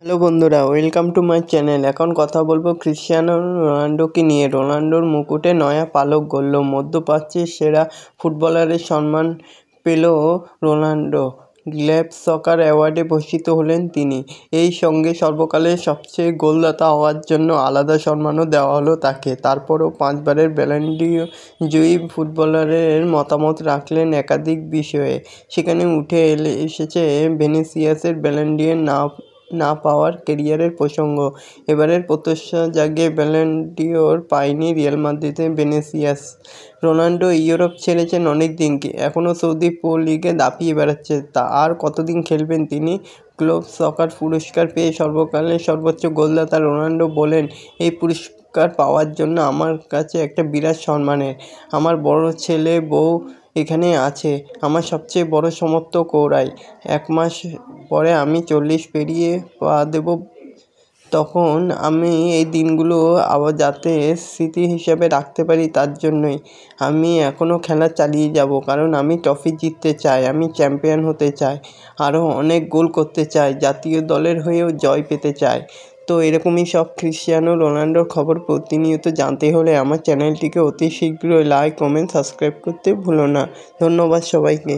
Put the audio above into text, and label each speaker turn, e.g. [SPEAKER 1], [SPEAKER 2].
[SPEAKER 1] Hello বন্ধুরা, welcome to my channel. এখন কথা বলবো ক্রিশ্চিয়ানো রোনাল্ডোকে নিয়ে। রোনাল্ডোর মুকুটে নয়া পালক গড়ল। মধ্যপ্রাচ্যের সেরা ফুটবলারের সম্মান পেল রোনাল্ডো। গ্ল্যাব সকার অ্যাওয়ার্ডে ভূষিত হলেন তিনি। এই সঙ্গে সর্বকালের সবচেয়ে গোলদাতা হওয়ার জন্য আলাদা সম্মানও দেওয়া হলো তাকে। তারপরও 5 বারের ব্যালন ডি জয়ী ফুটবলারের মতামত রাখলেন একাধিক বিষয়ে। সেখানে উঠে এসেছে ভিনিসিয়াসের ব্যালন ডি না পাওয়ার কেরিয়ারের প্রসঙ্গ। এবারের প্রত্যাশা জাগিয়ে ব্যালন ডি'র পায়নি রিয়াল মাদ্রিদের ভিনিসিয়াস। রোনাল্ডো ইউরোপ ছেড়েছেন অনেক দিন, এখনও সৌদি প্রো লিগে দাপিয়ে বেড়াচ্ছে। তা আর কতদিন খেলবেন তিনি? গ্লোব সকার পুরস্কার পেয়ে সর্বকালের সর্বোচ্চ গোলদাতা রোনাল্ডো বলেন, এই পুরস্কার পাওয়ার জন্য আমার কাছে একটা বিরাট সম্মানের। আমার বড় ছেলে বউ এখানে আছে, আমার সবচেয়ে বড় সমর্থক ওরাই। 1 মাস পরে আমি 40 পেরিয়ে পা দেব। তখন আমি এই দিনগুলো আবার যাতে স্মৃতি হিসেবে রাখতে পারি, তার জন্যই আমি এখনও খেলা চালিয়ে যাব। কারণ আমি ট্রফি জিততে চাই, আমি চ্যাম্পিয়ন হতে চাই, আরও অনেক গোল করতে চাই, জাতীয় দলের হয়েও জয় পেতে চাই। তো এরকমই সব ক্রিশ্চিয়ানো রোনাল্ডোর খবর প্রতিনিয়ত জানতে হলে আমার চ্যানেলটিকে অতি শীঘ্রই লাইক, কমেন্ট, সাবস্ক্রাইব করতে ভুলো না। ধন্যবাদ সবাইকে।